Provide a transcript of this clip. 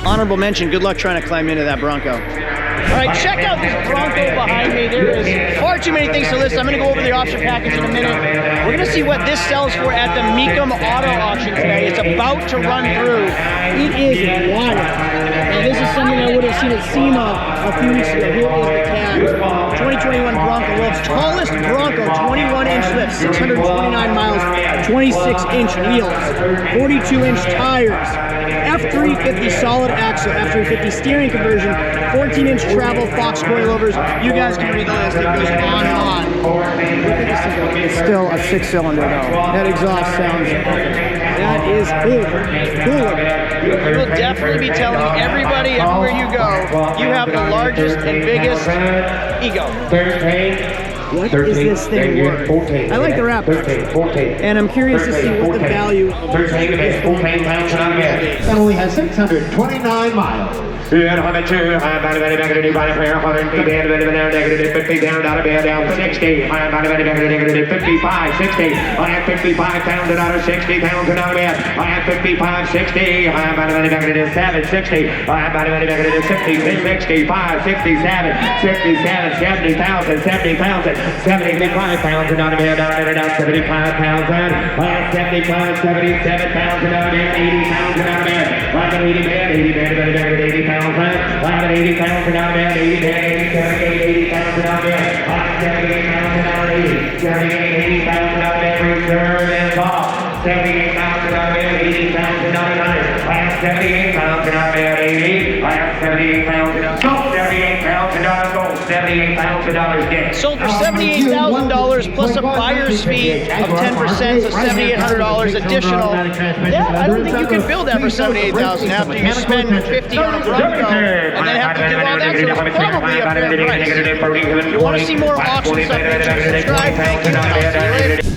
honorable mention, good luck trying to climb into that Bronco. All right, check out this Bronco behind me. There is far too many things to list. I'm gonna go over the option package in a minute. We're gonna see what this sells for at the Mecum auto auction today. It's about to run through. It is wild. Now this is something I would have seen at SEMA a few weeks ago. Here is the tag. 2021 Bronco, World's Tallest Bronco, 21-inch lift, 629 miles, 26-inch wheels, 42-inch tires, F350 solid axle, F350 steering conversion, 14-inch travel Fox coilovers. You guys can read the list. It goes on and on. Look at this thing go. It's still a 6-cylinder though. That exhaust sounds awesome. That is cool. Cool. You will definitely be telling everybody everywhere you go, you have the largest and biggest ego. What 13, is this thing worth? 14, I like the wrap. 13, 14. And I'm curious 13, to see what 14, the value of 13 is 14 pounds and that only has 629 miles. Yeah, I'm at 2. I'm about to be negative 50 down, down 60. I'm about to be negative 55, 60. I have 55 pounds and out of 60 pounds and out of bed. I have 55, 60. I'm about to be negative 7, 60. I'm about to be negative 60, 65, 67, 67, 70,000, 70,000, 75 pounds and out of bed, down 75 pounds and I have 75, 77 pounds and out of bed, 80 pounds and out of bed. I'm at 80 bed, 80 pounds. I'm at 80 pounds and out of bed, 80 pounds and out of bed. I'm 78 pounds and out of 80, 80 pounds and out of bed, reserve and off. 78 pounds and out of bed, 80 pounds and out of 100. I have 78 pounds and out of bed, 80. I have 78 pounds and out of gold, 78 pounds and out of gold, 78 pounds and out of debt. Sold for $78,000 plus a buyer's fee of 10%, so $7,800 additional. Yeah, I don't think you can build that for $78,000 after you spend $50 on a Bronco and then have to do all that, so it's probably a fair price. If you want to see more auction stuff, make sure you subscribe. Thank you, and I'll see you later.